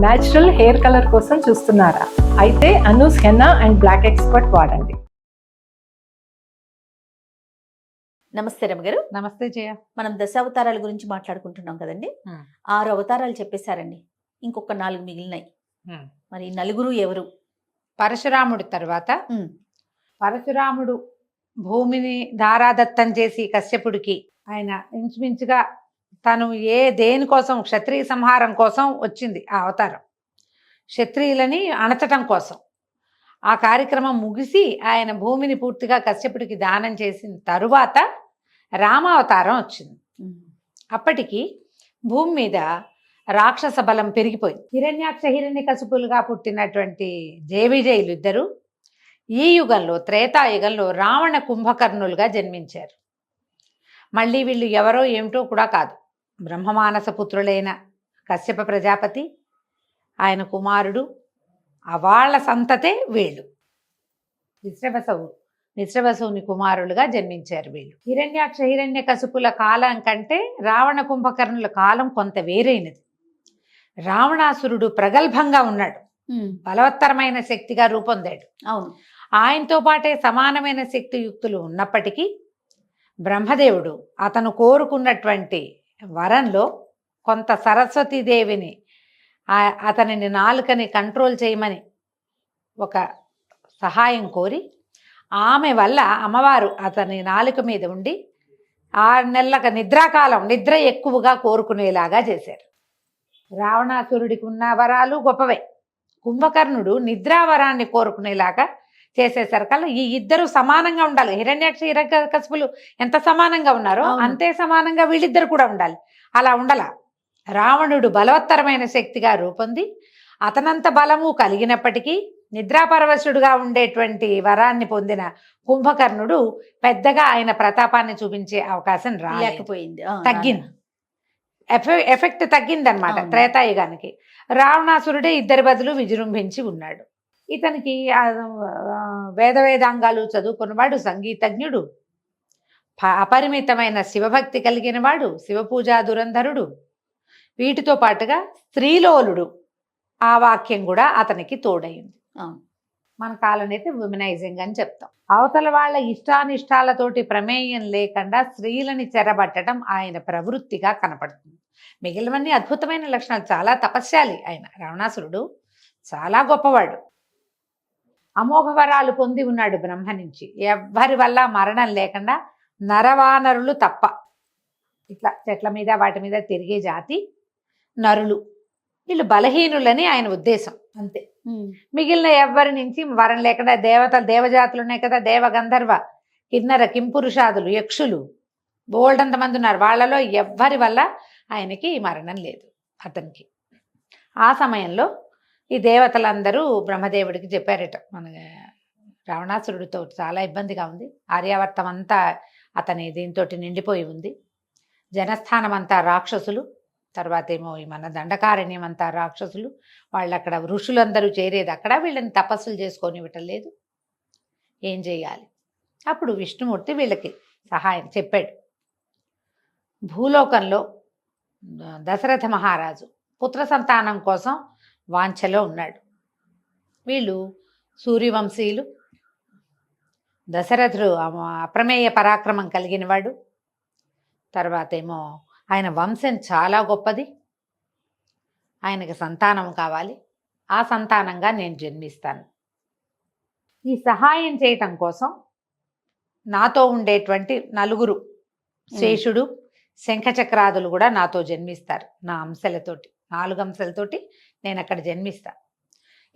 Natural hair colour కోసం చూస్తున్నారా? అయితే Anoos henna and black expert వాడండి. నమస్తే రమగారు. నమస్తే జయ. మనం దశావతారాల గురించి మాట్లాడుకుంటున్నాం కదండి. 6 అవతారాలు చెప్పేశారండి, ఇంకొక 4 మిగిలినాయి. మరి నలుగురు ఎవరు? పరశురాముడు తర్వాత పరశురాముడు భూమిని ధారాదత్తం చేసి కశ్యపుడికి ఆయన ఇంచుమించుగా తను దేనికోసం క్షత్రియ సంహారం కోసం వచ్చింది ఆ అవతారం, క్షత్రియులని అణచటం కోసం. ఆ కార్యక్రమం ముగిసి ఆయన భూమిని పూర్తిగా కశ్యపుడికి దానం చేసిన తరువాత రామావతారం వచ్చింది. అప్పటికి భూమి మీద రాక్షస బలం పెరిగిపోయింది. హిరణ్యాక్ష హిరణ్యకశిపులుగా పుట్టినటువంటి జయవిజయులు ఇద్దరు ఈ యుగంలో, త్రేతాయుగంలో రావణ కుంభకర్ణులుగా జన్మించారు. మళ్ళీ వీళ్ళు ఎవరో ఏమిటో కూడా కాదు, బ్రహ్మమానస పుత్రులైన కశ్యప ప్రజాపతి, ఆయన కుమారుడు, వాళ్ళ సంతతే వీళ్ళు. విశ్రవసుని కుమారులుగా జన్మించారు వీళ్ళు. హిరణ్యాక్ష హిరణ్యకశిపుల కాలం కంటే రావణ కుంభకర్ణుల కాలం కొంత వేరైనది. రావణాసురుడు ప్రగల్భంగా ఉన్నాడు, బలవత్తరమైన శక్తిగా రూపొందాడు. అవును, ఆయనతో పాటే సమానమైన శక్తియుక్తులు ఉన్నప్పటికీ బ్రహ్మదేవుడు అతను కోరుకున్నటువంటి వరంలో కొంత సరస్వతీదేవిని అతనిని నాలుకని కంట్రోల్ చేయమని ఒక సహాయం కోరి, ఆమె వల్ల అమ్మవారు అతని నాలుక మీద ఉండి 6 నెలలకు నిద్రాకాలం, నిద్ర ఎక్కువగా కోరుకునేలాగా చేశారు. రావణాసురుడికి ఉన్న వరాలు గొప్పవే. కుంభకర్ణుడు నిద్రావరాన్ని కోరుకునేలాగా చేసేసరికల్లా ఈ ఇద్దరు సమానంగా ఉండాలి. హిరణ్యాక్ష హిరణ్యకశిపులు ఎంత సమానంగా ఉన్నారో అంతే సమానంగా వీళ్ళిద్దరు కూడా ఉండాలి. అలా ఉండాల. రావణుడు బలవత్తరమైన శక్తిగా రూపొంది అతనంత బలము కలిగినప్పటికీ నిద్రాపరవశుడుగా ఉండేటువంటి వరాన్ని పొందిన కుంభకర్ణుడు పెద్దగా ఆయన ప్రతాపాన్ని చూపించే అవకాశం రాలేకపోయింది, తగ్గింది. ఎఫెక్ట్ తగ్గిందనమాట త్రేతాయుగానికి. రావణాసురుడే ఇద్దరి బదులు విజృంభించి ఉన్నాడు. ఇతనికి వేదాంగాలు చదువుకున్నవాడు, సంగీతజ్ఞుడు, అపరిమితమైన శివభక్తి కలిగిన వాడు, శివపూజా దురంధరుడు. వీటితో పాటుగా స్త్రీలోలుడు, ఆ వాక్యం కూడా అతనికి తోడైంది. మన కాలనైతే ఉమెనైజింగ్ అని చెప్తాం. అవతల వాళ్ళ ఇష్టానిష్టాలతోటి ప్రమేయం లేకుండా స్త్రీలని చెరబట్టడం ఆయన ప్రవృత్తిగా కనపడుతుంది. మిగిలినవన్నీ అద్భుతమైన లక్షణాలు. చాలా తపస్యాలి ఆయన. రావణాసురుడు చాలా గొప్పవాడు, అమోఘ వరాలు పొంది ఉన్నాడు బ్రహ్మ నుంచి. ఎవ్వరి వల్ల మరణం లేకుండా నరవానరులు తప్ప, ఇట్లా చెట్ల మీద వాటి మీద తిరిగే జాతి నరులు, వీళ్ళు బలహీనులని ఆయన ఉద్దేశం, అంతే. మిగిలిన ఎవ్వరి నుంచి వరం లేకుండా దేవజాతులు ఉన్నాయి కదా, దేవ గంధర్వ కిన్నర కింపురుషాదులు యక్షులు బోల్డంత మంది ఉన్నారు. వాళ్ళలో ఎవ్వరి వల్ల ఆయనకి మరణం లేదు అతనికి. ఆ సమయంలో ఈ దేవతలందరూ బ్రహ్మదేవుడికి చెప్పారట, మన రావణాసురుడితో చాలా ఇబ్బందిగా ఉంది, ఆర్యావర్తం అంతా అతని దీంతో నిండిపోయి ఉంది, జనస్థానం అంతా రాక్షసులు, తర్వాత ఏమో మన దండకారణ్యం అంతా రాక్షసులు, వాళ్ళు అక్కడ ఋషులందరూ చేరేది అక్కడ, వీళ్ళని తపస్సులు చేసుకొని ఇవ్వటం లేదు, ఏం చేయాలి? అప్పుడు విష్ణుమూర్తి వీళ్ళకి సహాయం చెప్పాడు. భూలోకంలో దశరథ మహారాజు పుత్ర సంతానం కోసం వాంఛలో ఉన్నాడు. వీళ్ళు సూర్యవంశీయులు. దశరథుడు అప్రమేయ పరాక్రమం కలిగిన వాడు. తర్వాత ఏమో ఆయన వంశం చాలా గొప్పది, ఆయనకి సంతానం కావాలి, ఆ సంతానంగా నేను జన్మిస్తాను. ఈ సహాయం చేయటం కోసం నాతో ఉండేటువంటి 4 శేషుడు శంఖచక్రాదులు కూడా నాతో జన్మిస్తారు. నా అంశలతోటి 4 అంశలతోటి నేను అక్కడ జన్మిస్తా.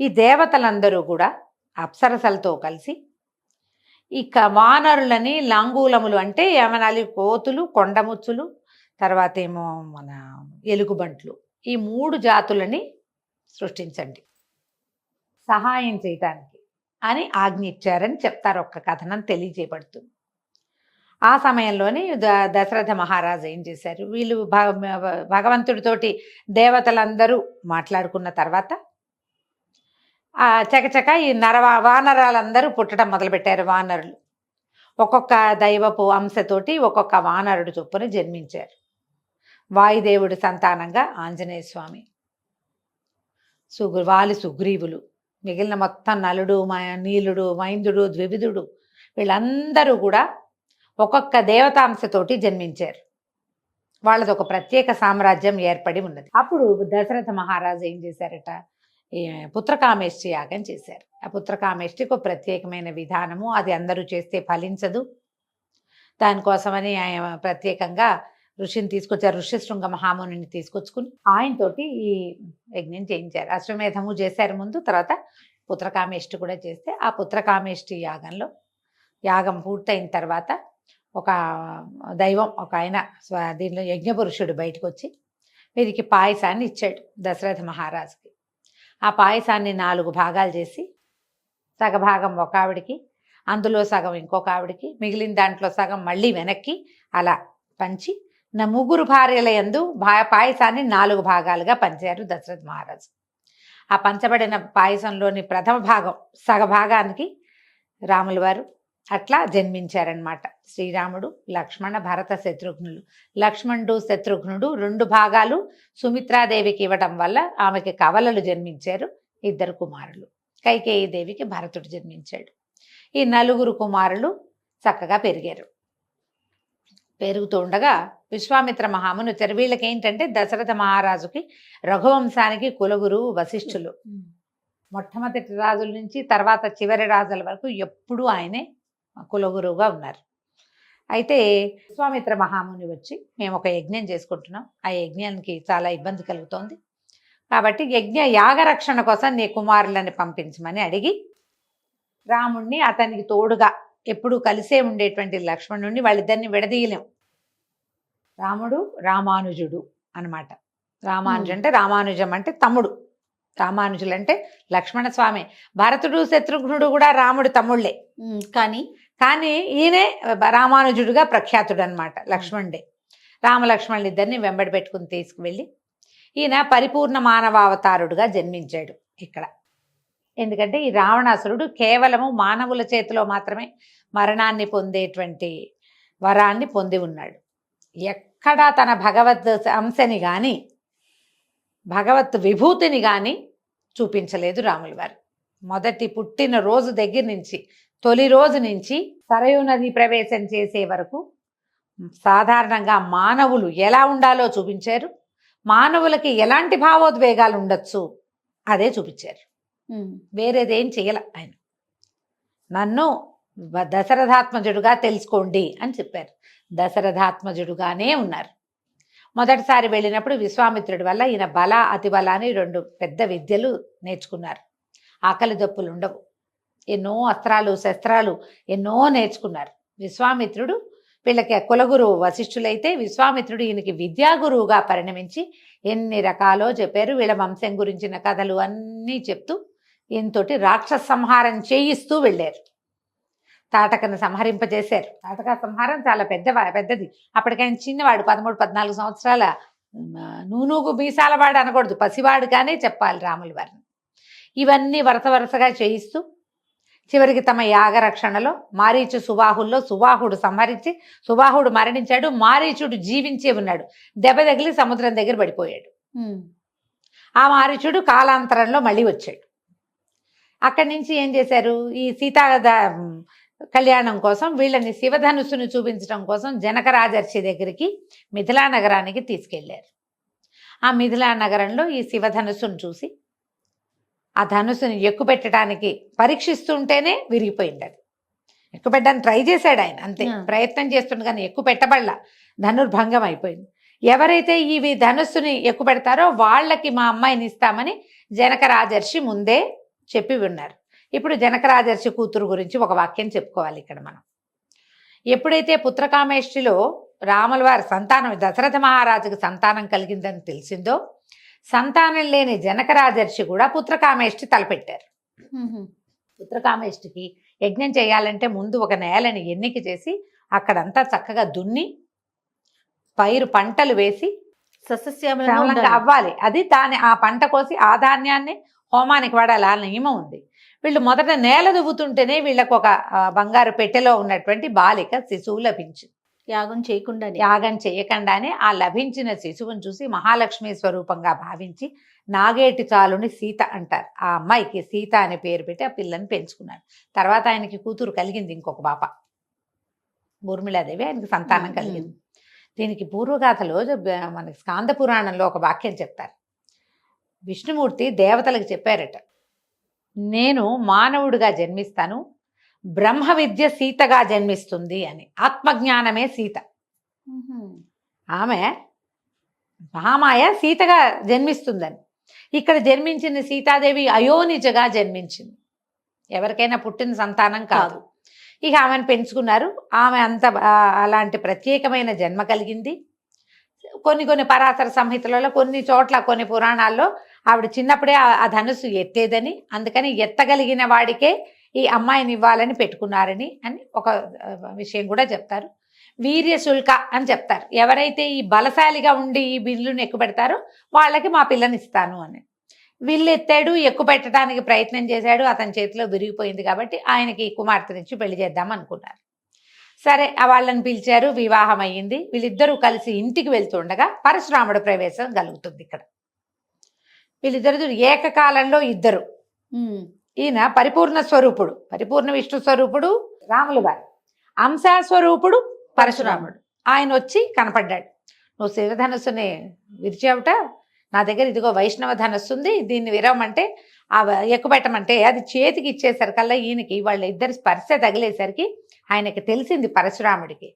ఈ దేవతలందరూ కూడా అప్సరసలతో కలిసి ఇక వానరులని, లాంగూలములు అంటే యమనాలి, కోతులు, కొండముచ్చులు, తర్వాత ఏమో మన ఎలుగుబంట్లు, ఈ 3 జాతులని సృష్టించండి సహాయం చేయటానికి అని ఆజ్ఞ ఇచ్చారని చెప్తారు. ఒక్క కథనం తెలియజేయబడుతుంది. ఆ సమయంలోనే దశరథ మహారాజు ఏం చేశారు, వీళ్ళు భగవంతుడితోటి దేవతలందరూ మాట్లాడుకున్న తర్వాత చకచక ఈ వానరాలందరూ పుట్టడం మొదలుపెట్టారు. వానరులు ఒక్కొక్క దైవపు అంశతోటి ఒక్కొక్క వానరుడు చొప్పున జన్మించారు. వాయుదేవుడి సంతానంగా ఆంజనేయ స్వామి, వాలి సుగ్రీవులు, మిగిలిన మొత్తం నలుడు, నీలుడు, మైందుడు, ద్వివిధుడు వీళ్ళందరూ కూడా ఒక్కొక్క దేవతాంశతోటి జన్మించారు. వాళ్ళది ఒక ప్రత్యేక సామ్రాజ్యం ఏర్పడి ఉన్నది. అప్పుడు దశరథ మహారాజు ఏం చేశారట, పుత్రకామేష్టి యాగం చేశారు. ఆ పుత్రకామేష్టికి ఒక ప్రత్యేకమైన విధానము, అది అందరూ చేస్తే ఫలించదు. దానికోసమని ఆయన ప్రత్యేకంగా ఋషిని తీసుకొచ్చారు. ఋష్యశృంగ మహామునిని తీసుకొచ్చుకుని ఆయనతోటి ఈ యజ్ఞం చేయించారు. అశ్వమేధము చేశారు ముందు, తర్వాత పుత్రకామేష్టి కూడా చేస్తే ఆ పుత్రకామేష్టి యాగం పూర్తయిన తర్వాత ఒక దైవం, ఒక ఆయన దీనిలో యజ్ఞపురుషుడు బయటకు వచ్చి వీరికి పాయసాన్ని ఇచ్చాడు దశరథ మహారాజుకి. ఆ పాయసాన్ని 4 భాగాలు చేసి సగభాగం ఒక ఆవిడికి, అందులో సగం ఇంకొక ఆవిడికి, మిగిలిన దాంట్లో సగం మళ్ళీ వెనక్కి అలా పంచి 3 భార్యల యందు పాయసాన్ని 4 భాగాలుగా పంచారు దశరథ మహారాజు. ఆ పంచబడిన పాయసంలోని ప్రథమ భాగం సగభాగానికి రాముల వారు అట్లా జన్మించారనమాట. శ్రీరాముడు, లక్ష్మణ, భరత, శత్రుఘ్నులు. లక్ష్మణుడు, శత్రుఘ్నుడు 2 భాగాలు సుమిత్రాదేవికి ఇవ్వడం వల్ల ఆమెకి కవలలు జన్మించారు. 2 కుమారులు. కైకేయి దేవికి భరతుడు జన్మించాడు. ఈ 4 కుమారులు చక్కగా పెరిగారు. పెరుగుతూ ఉండగా విశ్వామిత్ర మహాముని వచ్చారు. వీళ్ళకి ఏంటంటే దశరథ మహారాజుకి రఘువంశానికి కులగురువు వశిష్ఠులు. మొట్టమొదటి రాజుల నుంచి తర్వాత చివరి రాజుల వరకు ఎప్పుడూ ఆయనే కులగురువుగా ఉన్నారు. అయితే విశ్వామిత్ర మహాముని వచ్చి మేము ఒక యజ్ఞం చేసుకుంటున్నాం, ఆ యజ్ఞానికి చాలా ఇబ్బంది కలుగుతోంది, కాబట్టి యాగరక్షణ కోసం నీ కుమారులని పంపించమని అడిగి రాముణ్ణి అతనికి తోడుగా ఎప్పుడు కలిసే ఉండేటువంటి లక్ష్మణుడిని వాళ్ళిద్దరిని విడదీయలేం. రాముడు రామానుజుడు అనమాట. రామానుజు అంటే రామానుజం అంటే తమ్ముడు, రామానుజులు అంటే లక్ష్మణ స్వామి. భరతుడు, శత్రుఘ్నుడు కూడా రాముడు తమ్ముళ్ళే, కానీ ఈయనే రామానుజుడుగా ప్రఖ్యాతుడు అనమాట. లక్ష్మణుడే. రామలక్ష్మణులు ఇద్దరిని వెంబడి పెట్టుకుని తీసుకువెళ్ళి ఈయన పరిపూర్ణ మానవావతారుడుగా జన్మించాడు ఇక్కడ. ఎందుకంటే ఈ రావణాసురుడు కేవలము మానవుల చేతిలో మాత్రమే మరణాన్ని పొందేటువంటి వరాన్ని పొంది ఉన్నాడు. ఎక్కడా తన భగవద్ అంశని కానీ భగవత్ విభూతిని కానీ చూపించలేదు రాముల వారు. మొదటి పుట్టిన రోజు దగ్గర నుంచి, తొలి రోజు నుంచి సరయూ నది ప్రవేశం చేసే వరకు సాధారణంగా మానవులు ఎలా ఉండాలో చూపించారు. మానవులకి ఎలాంటి భావోద్వేగాలు ఉండొచ్చు అదే చూపించారు. వేరేదేం చెయ్యాల. ఆయన నన్ను దశరథాత్మజుడుగా తెలుసుకోండి అని చెప్పారు. దశరథాత్మజుడుగానే ఉన్నారు. మొదటిసారి వెళ్ళినప్పుడు విశ్వామిత్రుడి వల్ల ఈయన బల, అతిబల అని 2 పెద్ద విద్యలు నేర్చుకున్నారు. ఆకలి దప్పులు ఉండవు. ఎన్నో అస్త్రాలు, శస్త్రాలు ఎన్నో నేర్చుకున్నారు. విశ్వామిత్రుడు వీళ్ళకి కులగురువు వశిష్ఠులైతే విశ్వామిత్రుడు ఈయనకి విద్యాగురువుగా పరిణమించి ఎన్ని రకాలో చెప్పారు. వీళ్ళ వంశం గురించిన కథలు అన్నీ చెప్తూ ఈయనతోటి రాక్షస సంహారం చేయిస్తూ వెళ్ళారు. తాటకను సంహరింపజేశారు. తాటక సంహారం చాలా పెద్దది. అప్పటికైనా చిన్నవాడు, 13-14 సంవత్సరాల నూనూగు మీసాలవాడు అనకూడదు, పసివాడు కానీ చెప్పాలి రాముల వారిని. ఇవన్నీ వరుసగా చేయిస్తూ చివరికి తమ యాగరక్షణలో మారీచు సుబాహుల్లో సుబాహుడు సంహరించి సుబాహుడు మరణించాడు. మారీచుడు జీవించే ఉన్నాడు. దెబ్బ తగిలి సముద్రం దగ్గర పడిపోయాడు. ఆ మారీచుడు కాలాంతరంలో మళ్ళీ వచ్చాడు. అక్కడి నుంచి ఏం చేశారు, ఈ సీతా కళ్యాణం కోసం వీళ్ళని శివధనుస్సును చూపించడం కోసం జనక రాజర్షి దగ్గరికి మిథిలా నగరానికి తీసుకెళ్లారు. ఆ మిథిలా నగరంలో ఈ శివధనుస్సును చూసి ఆ ధనుస్సుని ఎక్కుపెట్టడానికి పరీక్షిస్తుంటేనే విరిగిపోయింది. అది ఎక్కుపెట్టడానికి ట్రై చేశాడు ఆయన, అంతే ప్రయత్నం చేస్తుండే కానీ ఎక్కుపెట్టబడలా, ధనుర్భంగం అయిపోయింది. ఎవరైతే ఈ ధనుస్సుని ఎక్కుపెడతారో వాళ్ళకి మా అమ్మాయిని ఇస్తామని జనక రాజర్షి ముందే చెప్పి ఉన్నారు. ఇప్పుడు జనక రాజర్షి కూతురు గురించి ఒక వాక్యం చెప్పుకోవాలి ఇక్కడ మనం. ఎప్పుడైతే పుత్రకామేష్టిలో రాముల వారి సంతానం, దశరథ మహారాజుకి సంతానం కలిగిందని తెలిసిందో, సంతానం లేని జనక రాజర్షి కూడా పుత్రకామేష్టి తలపెట్టారు. పుత్రకామేష్టికి యజ్ఞం చేయాలంటే ముందు ఒక నేలని ఎన్నిక చేసి అక్కడంతా చక్కగా దున్ని పైరు పంటలు వేసి సస్యశ్యామలంగా అవ్వాలి. అది ఆ పంట కోసి ఆ ధాన్యాన్ని హోమానికి వాడాలి, ఆ నియమం ఉంది. వీళ్ళు మొదట నేల దువ్వుతుంటేనే వీళ్ళకు ఒక బంగారు పెట్టెలో ఉన్నటువంటి బాలిక శిశువు లభించింది. యాగం చేయకుండానే. యాగం చేయకుండానే ఆ లభించిన శిశువుని చూసి మహాలక్ష్మి స్వరూపంగా భావించి నాగేటి చాలుని సీత అంటారు. ఆ అమ్మాయికి సీత అనే పేరు పెట్టి ఆ పిల్లని పెంచుకున్నారు. తర్వాత ఆయనకి కూతురు కలిగింది, ఇంకొక పాప ఊర్మిళాదేవి, ఆయనకి సంతానం కలిగింది. దీనికి పూర్వగాథలో మనకి స్కాంద పురాణంలో ఒక వాక్యం చెప్తారు. విష్ణుమూర్తి దేవతలకు చెప్పారట, నేను మానవుడిగా జన్మిస్తాను, బ్రహ్మ విద్య సీతగా జన్మిస్తుంది అని. ఆత్మజ్ఞానమే సీత. ఆమె మహామాయ సీతగా జన్మిస్తుందని. ఇక్కడ జన్మించిన సీతాదేవి అయోనిజగా జన్మించింది. ఎవరికైనా పుట్టిన సంతానం కాదు. ఇక ఆమెను పెంచుకున్నారు. ఆమె అంత అలాంటి ప్రత్యేకమైన జన్మ కలిగింది. కొన్ని పరాశర సంహితలలో, కొన్ని చోట్ల, కొన్ని పురాణాల్లో ఆవిడ చిన్నప్పుడే ఆ ధనుసు ఎత్తేదని, అందుకని ఎత్తగలిగిన వాడికే ఈ అమ్మాయిని ఇవ్వాలని పెట్టుకున్నారని అని ఒక విషయం కూడా చెప్తారు. వీర్యశుల్క అని చెప్తారు. ఎవరైతే ఈ బలశాలిగా ఉండి ఈ బిల్లును ఎక్కుపెడతారో వాళ్ళకి మా పిల్లని ఇస్తాను అని. విల్లు ఎత్తాడు, ఎక్కువ పెట్టడానికి ప్రయత్నం చేశాడు, అతని చేతిలో విరిగిపోయింది. కాబట్టి ఆయనకి కుమార్తెనిచ్చి పెళ్లి చేద్దాం అనుకున్నారు. సరే, వాళ్ళని పిలిచారు, వివాహం అయ్యింది. వీళ్ళిద్దరూ కలిసి ఇంటికి వెళ్తుండగా పరశురాముడు ప్రవేశం కలుగుతుంది. ఇక్కడ వీళ్ళిద్దరు ఏకకాలంలో ఇద్దరు. ఈయన పరిపూర్ణ స్వరూపుడు, పరిపూర్ణ విష్ణు స్వరూపుడు రాముల వారు, అంశాస్వరూపుడు పరశురాముడు. ఆయన వచ్చి కనపడ్డాడు. నువ్వు శివధనస్సుని విరిచావుట, నా దగ్గర ఇదిగో వైష్ణవ ధనస్సు ఉంది, దీన్ని విరవమంటే ఎక్కుపెట్టమంటే అది చేతికి ఇచ్చేసరికల్లా ఈయనకి వాళ్ళ ఇద్దరి స్పర్శ తగిలేసరికి ఆయనకి తెలిసింది పరశురాముడికి,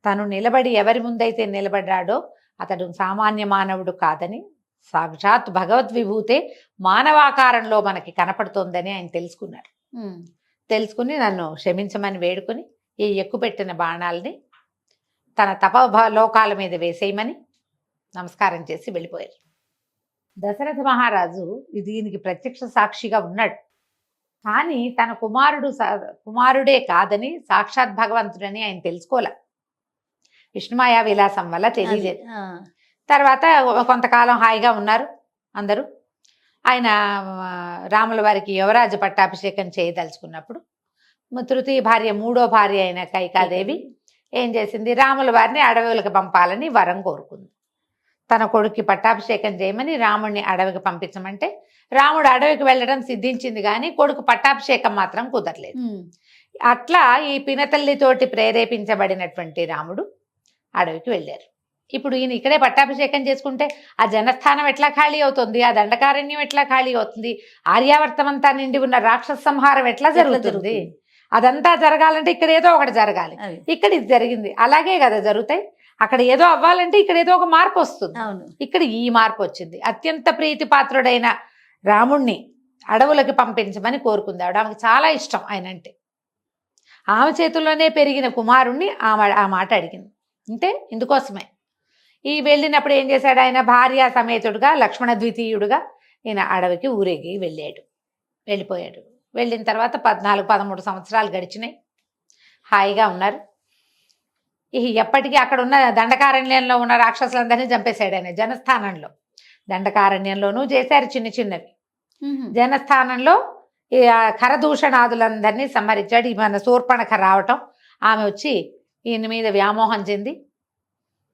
తను నిలబడి ఎవరి ముందైతే నిలబడ్డాడో అతడు సామాన్య మానవుడు కాదని, సాక్షాత్ భగవద్విభూతే మానవాకారంలో మనకి కనపడుతోందని ఆయన తెలుసుకున్నారు. తెలుసుకుని నన్ను క్షమించమని వేడుకొని ఈ ఎక్కుపెట్టిన బాణాలని తన తపలోకాల మీద వేసేయమని నమస్కారం చేసి వెళ్ళిపోయారు. దశరథ మహారాజు దీనికి ప్రత్యక్ష సాక్షిగా ఉన్నాడు. కానీ తన కుమారుడే కాదని, సాక్షాత్ భగవంతుడని ఆయన తెలుసుకోలే. విష్ణుమాయా విలాసం వల్ల తెలియలేదు. తర్వాత కొంతకాలం హాయిగా ఉన్నారు అందరూ. ఆయన రాముల వారికి యువరాజ పట్టాభిషేకం చేయదలుచుకున్నప్పుడు తృతీయ భార్య, మూడో భార్య అయిన కైకాదేవి ఏం చేసింది, రాముల వారిని అడవులకు పంపాలని వరం కోరుకుంది. తన కొడుక్కి పట్టాభిషేకం చేయమని రాముడిని అడవికి పంపించమంటే రాముడు అడవికి వెళ్ళడం సిద్ధించింది, కానీ కొడుకు పట్టాభిషేకం మాత్రం కుదరలేదు. అట్లా ఈ పినతల్లితోటి ప్రేరేపించబడినటువంటి రాముడు అడవికి వెళ్ళారు. ఇప్పుడు ఈయన ఇక్కడే పట్టాభిషేకం చేసుకుంటే ఆ జనస్థానం ఎట్లా ఖాళీ అవుతుంది, ఆ దండకారణ్యం ఎట్లా ఖాళీ అవుతుంది, ఆర్యావర్తం అంతా నిండి ఉన్న రాక్షస సంహారం ఎట్లా జరుగుతుంది, అదంతా జరగాలంటే ఇక్కడ ఏదో ఒకటి జరగాలి. ఇక్కడ ఇది జరిగింది, అలాగే కదా జరుగుతాయి. అక్కడ ఏదో అవ్వాలంటే ఇక్కడ ఏదో ఒక మార్పు వస్తుంది. ఇక్కడ ఈ మార్పు వచ్చింది. అత్యంత ప్రీతిపాత్రుడైన రాముణ్ణి అడవులకి పంపించమని కోరుకుంది ఆవిడ. ఆమెకు చాలా ఇష్టం ఆయన అంటే. ఆమె చేతుల్లోనే పెరిగిన కుమారుణ్ణి ఆ మాట అడిగింది. అంటే ఇందుకోసమే ఈ వెళ్ళినప్పుడు ఏం చేశాడు, ఆయన భార్య సమేతుడుగా లక్ష్మణ ద్వితీయుడుగా ఈయన అడవికి ఊరేగి వెళ్ళిపోయాడు. వెళ్ళిన తర్వాత 14-13 సంవత్సరాలు గడిచినాయి. హాయిగా ఉన్నారు. ఎప్పటికీ అక్కడ ఉన్న దండకారణ్యంలో ఉన్న రాక్షసులందరినీ చంపేశాడు ఆయన. జనస్థానంలో, దండకారణ్యంలోనూ చేశారు చిన్న చిన్నవి. జనస్థానంలో ఖరదూషణాదులందరినీ సంహరించాడు. మన శూర్పణఖ రావటం, ఆమె వచ్చి ఈయన మీద వ్యామోహం చెంది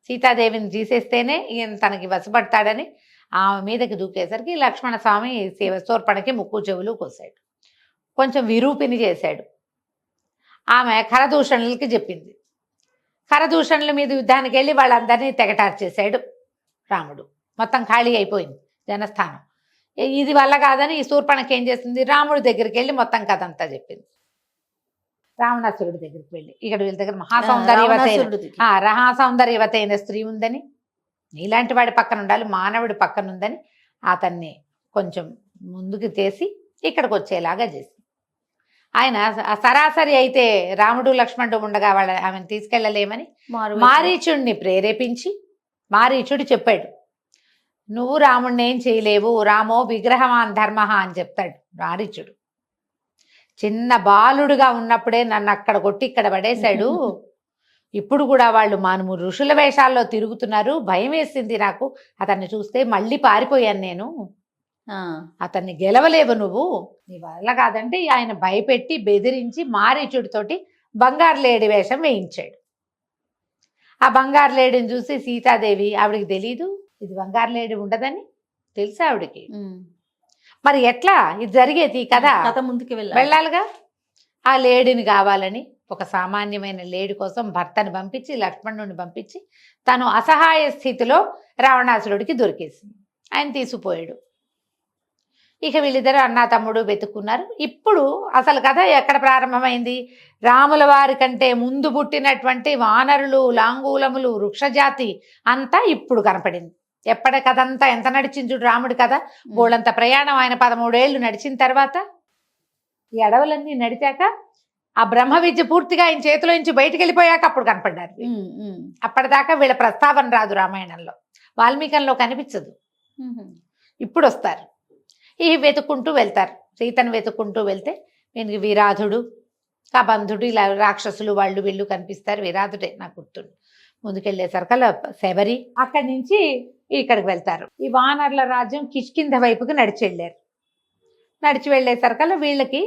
సీతాదేవిని తీసేస్తేనే ఈయన తనకి వశపడతాడని ఆమె మీదకి దూకేసరికి లక్ష్మణ స్వామి శూర్పణకి ముక్కు చెవులు కోసాడు. కొంచెం విరూపిని చేశాడు. ఆమె ఖరదూషణులకి చెప్పింది. ఖరదూషణుల మీద యుద్ధానికి వెళ్ళి వాళ్ళందరినీ తెగటార్చేశాడు రాముడు. మొత్తం ఖాళీ అయిపోయింది జనస్థానం. ఇది వల్ల కాదని ఈ శూర్పణకి ఏం చేస్తుంది, రాముడి దగ్గరికి వెళ్ళి మొత్తం కథ అంతా చెప్పింది. రావణాసురుడి దగ్గరికి వెళ్ళి, ఇక్కడ వీళ్ళ దగ్గర మహాసౌందర్యవత అయిన స్త్రీ ఉందని, నీలాంటి వాడి పక్కన ఉండాలి, మానవుడి పక్కన ఉందని అతన్ని కొంచెం ముందుకు చేసి ఇక్కడికి వచ్చేలాగా చేసి, ఆయన సరాసరి అయితే రాముడు లక్ష్మణుడు ఉండగా ఆమెను తీసుకెళ్ళలేమని మారీచుడిని ప్రేరేపించి, మారీచుడు చెప్పాడు, నువ్వు రాముడిని ఏం చేయలేవు, రామో విగ్రహవాన్ ధర్మ అని చెప్తాడు మారీచుడు. చిన్న బాలుడుగా ఉన్నప్పుడే నన్ను అక్కడ కొట్టి ఇక్కడ పడేశాడు, ఇప్పుడు కూడా వాళ్ళు మనము ఋషుల వేషాల్లో తిరుగుతున్నారు, భయం వేసింది నాకు అతన్ని చూస్తే, మళ్ళీ పారిపోయాను నేను, అతన్ని గెలవలేవు నువ్వు, నీ వల్ల కాదంటే ఆయన భయపెట్టి బెదిరించి మారీచుడితోటి బంగారు లేడి వేషం వేయించాడు. ఆ బంగారు లేడిని చూసి సీతాదేవి, ఆవిడకి తెలీదు ఇది బంగారు లేడి ఉండదని, తెలుసా ఆవిడకి. మరి ఎట్లా ఇది జరిగేది కదా, కథ ముందుకు వెళ్ళాలిగా. ఆ లేడిని కావాలని ఒక సామాన్యమైన లేడి కోసం భర్తను పంపించి, లక్ష్మణుడిని పంపించి, తను అసహాయ స్థితిలో రావణాసురుడికి దొరికేసింది. ఆయన తీసుకుపోయాడు. ఇక వీళ్ళిద్దరు అన్నా తమ్ముడు వెతుక్కున్నారు. ఇప్పుడు అసలు కథ ఎక్కడ ప్రారంభమైంది? రాముల వారి కంటే ముందు పుట్టినటువంటి వానరులు, లాంగూలములు, వృక్షజాతి అంతా ఇప్పుడు కనపడింది. ఎప్పటి కథ అంతా ఎంత నడిచింది చూడు రాముడి కథ. బోళ్ళంత ప్రయాణం ఆయన 13 ఏళ్ళు నడిచిన తర్వాత, ఈ అడవులన్నీ నడిచాక, ఆ బ్రహ్మ విద్య పూర్తిగా ఆయన చేతిలో నుంచి బయటికి వెళ్ళిపోయాక అప్పుడు కనపడ్డారు. అప్పటిదాకా వీళ్ళ ప్రస్తావన రాదు రామాయణంలో, వాల్మీకంలో కనిపించదు. ఇప్పుడు వస్తారు. ఈ వెతుక్కుంటూ వెళ్తారు. సీతను వెతుక్కుంటూ వెళ్తే వీనికి విరాధుడు, కబంధుడు, ఇలా రాక్షసులు వాళ్ళు వీళ్ళు కనిపిస్తారు. విరాధుడే నాకు గుర్తుండు. ముందుకెళ్ళేసరికల్లా శబరి. అక్కడి నుంచి ఇక్కడికి వెళ్తారు. ఈ వానర్ల రాజ్యం కిష్కింధ వైపుకి నడిచి వెళ్ళేసరికల్లా వీళ్ళకి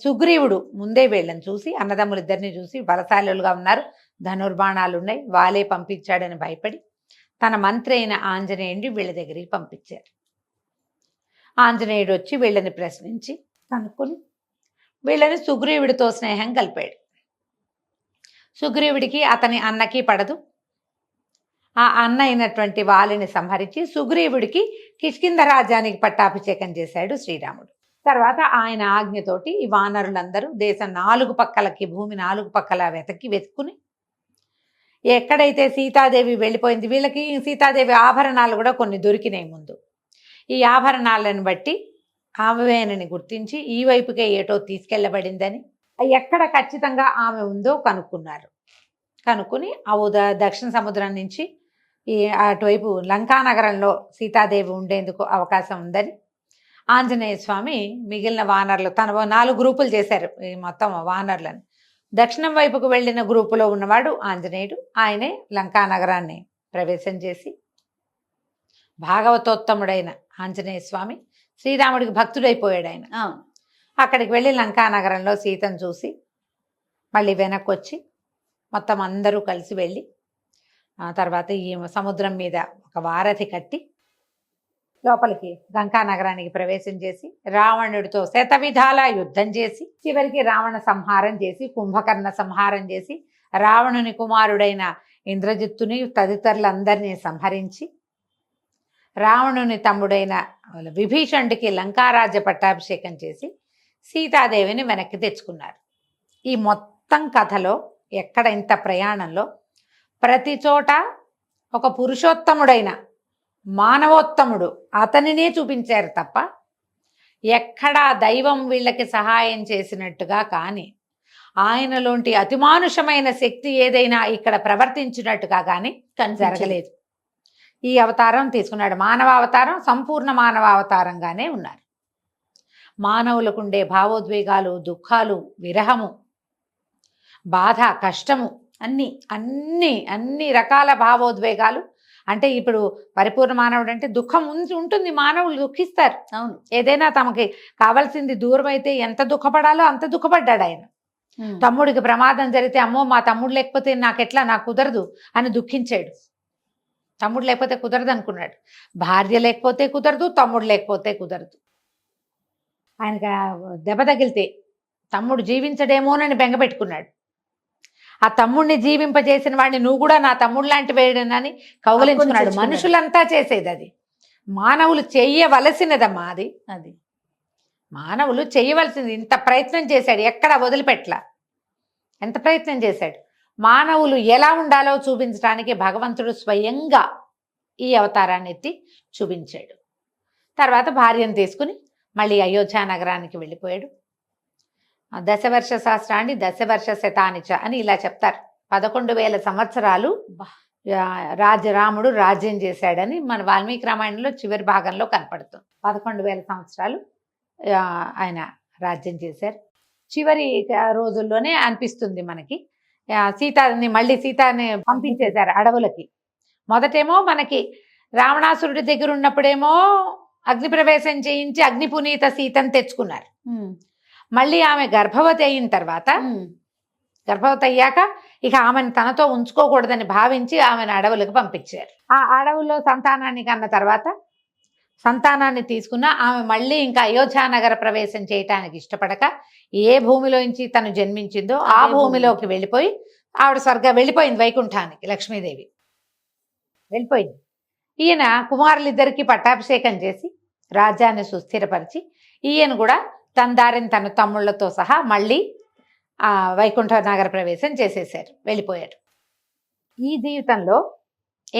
సుగ్రీవుడు ముందే వీళ్ళని చూసి, అన్నదమ్ములిద్దరిని చూసి బలశాలులుగా ఉన్నారు, ధనుర్బాణాలు ఉన్నాయి, వాలే పంపించాడని భయపడి తన మంత్రి అయిన ఆంజనేయుడిని వీళ్ళ దగ్గరికి పంపించారు. ఆంజనేయుడు వచ్చి వీళ్ళని ప్రశ్నించి కనుక్కొని వీళ్ళని సుగ్రీవుడితో స్నేహం కలిపాడు. సుగ్రీవుడికి అతని అన్నకి పడదు. ఆ అన్న అయినటువంటి వాలిని సంహరించి సుగ్రీవుడికి కిష్కింధ రాజ్యానికి పట్టాభిషేకం చేశాడు శ్రీరాముడు. తర్వాత ఆయన ఆజ్ఞతోటి ఈ వానరులందరూ దేశం 4 పక్కలకి, భూమి 4 పక్కల వెతుక్కుని ఎక్కడైతే సీతాదేవి వెళ్ళిపోయింది, వీళ్ళకి సీతాదేవి ఆభరణాలు కూడా కొన్ని దొరికినాయి ముందు. ఈ ఆభరణాలను బట్టి ఆమెని గుర్తించి ఈ వైపుకే ఏటో తీసుకెళ్లబడిందని, ఎక్కడ ఖచ్చితంగా ఆమె ఉందో కనుక్కున్నారు. కనుక్కుని దక్షిణ సముద్రం నుంచి ఈ అటువైపు లంకానగరంలో సీతాదేవి ఉండేందుకు అవకాశం ఉందని ఆంజనేయ స్వామి మిగిలిన వానర్లు తన 4 గ్రూపులు చేశారు. ఈ మొత్తం వానర్లను దక్షిణం వైపుకు వెళ్ళిన గ్రూపులో ఉన్నవాడు ఆంజనేయుడు. ఆయనే లంకానగరాన్ని ప్రవేశం చేసి భాగవతోత్తముడైన ఆంజనేయ స్వామి శ్రీరాముడికి భక్తుడైపోయాడు. ఆయన అక్కడికి వెళ్ళి లంకానగరంలో సీతను చూసి మళ్ళీ వెనక్కి వచ్చి మొత్తం అందరూ కలిసి వెళ్ళి ఆ తర్వాత ఈ సముద్రం మీద ఒక వారధి కట్టి లోపలికి లంకానగరానికి ప్రవేశం చేసి రావణుడితో శతవిధాల యుద్ధం చేసి చివరికి రావణ సంహారం చేసి, కుంభకర్ణ సంహారం చేసి, రావణుని కుమారుడైన ఇంద్రజిత్తుని తదితరులందరినీ సంహరించి రావణుని తమ్ముడైన విభీషణుడికి లంకారాజ్య పట్టాభిషేకం చేసి సీతాదేవిని వెనక్కి తెచ్చుకున్నారు. ఈ మొత్తం కథలో ఎక్కడ ఇంత ప్రయాణంలో ప్రతి చోట ఒక పురుషోత్తముడైన మానవోత్తముడు అతనినే చూపించారు తప్ప ఎక్కడా దైవం వీళ్ళకి సహాయం చేసినట్టుగా కానీ, ఆయనలోంటి అతిమానుషమైన శక్తి ఏదైనా ఇక్కడ ప్రవర్తించినట్టుగా కానీ జరగలేదు. ఈ అవతారం తీసుకున్నాడు. మానవ అవతారం సంపూర్ణ మానవ అవతారంగానే ఉన్నారు. మానవులకు ఉండే భావోద్వేగాలు, దుఃఖాలు, విరహము, బాధ, కష్టము, అన్ని రకాల భావోద్వేగాలు. అంటే ఇప్పుడు పరిపూర్ణ మానవుడు అంటే దుఃఖం ఉంటుంది, మానవులు దుఃఖిస్తారు. అవును, ఏదైనా తమకి కావాల్సింది దూరం అయితే ఎంత దుఃఖపడాలో అంత దుఃఖపడ్డాడు ఆయన. తమ్ముడికి ప్రమాదం జరిగితే అమ్మో మా తమ్ముడు లేకపోతే నాకెట్లా, నాకు కుదరదు అని దుఃఖించాడు. తమ్ముడు లేకపోతే కుదరదు అనుకున్నాడు. భార్య లేకపోతే కుదరదు, తమ్ముడు లేకపోతే కుదరదు. ఆయనకి దెబ్బ తగిలితే తమ్ముడు జీవించడేమోనని బెంగపెట్టుకున్నాడు. ఆ తమ్ముడిని జీవింపజేసిన వాడిని నువ్వు కూడా నా తమ్ముడు లాంటి వేయడనని కౌగలించుకున్నాడు. మనుషులంతా చేసేది అది, మానవులు చెయ్యవలసినదమ్మా అది మానవులు చెయ్యవలసింది. ఇంత ప్రయత్నం చేశాడు, ఎక్కడ వదిలిపెట్టలా. ఎంత ప్రయత్నం చేశాడు. మానవులు ఎలా ఉండాలో చూపించడానికి భగవంతుడు స్వయంగా ఈ అవతారాన్ని ఎత్తి చూపించాడు. తర్వాత భార్యను తీసుకుని మళ్ళీ అయోధ్య నగరానికి వెళ్ళిపోయాడు. దశవర్ష శాస్త్రాన్ని దశవర్ష శతానిచ అని ఇలా చెప్తారు. 11,000 సంవత్సరాలు రాముడు రాజ్యం చేశాడని మన వాల్మీకి రామాయణంలో చివరి భాగంలో కనపడుతుంది. 11,000 సంవత్సరాలు ఆయన రాజ్యం చేశారు. చివరి రోజుల్లోనే అనిపిస్తుంది మనకి సీతాని పంపించేశారు అడవులకి. మొదటేమో మనకి రావణాసురుడి దగ్గర ఉన్నప్పుడేమో అగ్ని ప్రవేశం చేయించి అగ్నిపునీత సీతను తెచ్చుకున్నారు. మళ్ళీ ఆమె గర్భవతి అయిన తర్వాత, గర్భవతి అయ్యాక ఇక ఆమెను తనతో ఉంచుకోకూడదని భావించి ఆమెను అడవులకు పంపించారు. ఆ అడవుల్లో సంతానాన్ని కన్న తర్వాత సంతానాన్ని తీసుకున్న ఆమె మళ్ళీ ఇంకా అయోధ్య నగర ప్రవేశం చేయటానికి ఇష్టపడక ఏ భూమిలోంచి తను జన్మించిందో ఆ భూమిలోకి వెళ్ళిపోయి ఆవిడ వెళ్ళిపోయింది వైకుంఠానికి. లక్ష్మీదేవి వెళ్ళిపోయింది. ఈయన కుమారులిద్దరికీ పట్టాభిషేకం చేసి రాజ్యాన్ని సుస్థిరపరిచి ఈయన కూడా తన దారిని తన తమ్ముళ్లతో సహా మళ్ళీ వైకుంఠ నగర ప్రవేశం చేసేసారు, వెళ్ళిపోయారు. ఈ జీవితంలో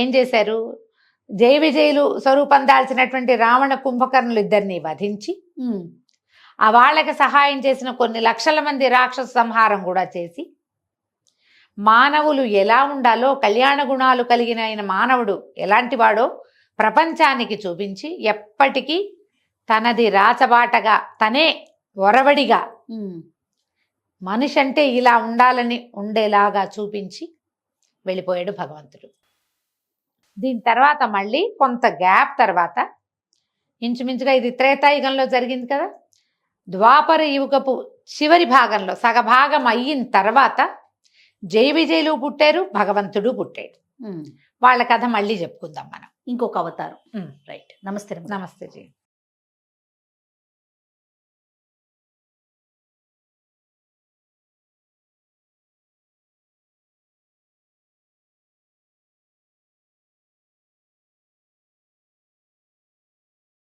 ఏం చేశారు? జయ విజయులు స్వరూపం దాల్చినటువంటి రావణ కుంభకర్ణులు ఇద్దరిని వధించి వాళ్ళకి సహాయం చేసిన కొన్ని లక్షల మంది రాక్షస సంహారం కూడా చేసి మానవులు ఎలా ఉండాలో, కళ్యాణ గుణాలు కలిగిన ఆయన మానవుడు ఎలాంటి వాడో ప్రపంచానికి చూపించి ఎప్పటికీ తనది రాచబాటగా తనే ఒరవడిగా మనిషి అంటే ఇలా ఉండాలని ఉండేలాగా చూపించి వెళ్ళిపోయాడు భగవంతుడు. దీని తర్వాత మళ్ళీ కొంత గ్యాప్ తర్వాత ఇంచుమించుగా ఇది త్రేతాయుగంలో జరిగింది కదా, ద్వాపర యుగపు చివరి భాగంలో సగభాగం అయిన తర్వాత జయ విజయులు పుట్టారు, భగవంతుడు పుట్టాడు. వాళ్ళ కథ మళ్ళీ చెప్పుకుందాం మనం ఇంకొక అవతారం. రైట్. నమస్తే. నమస్తే జీ.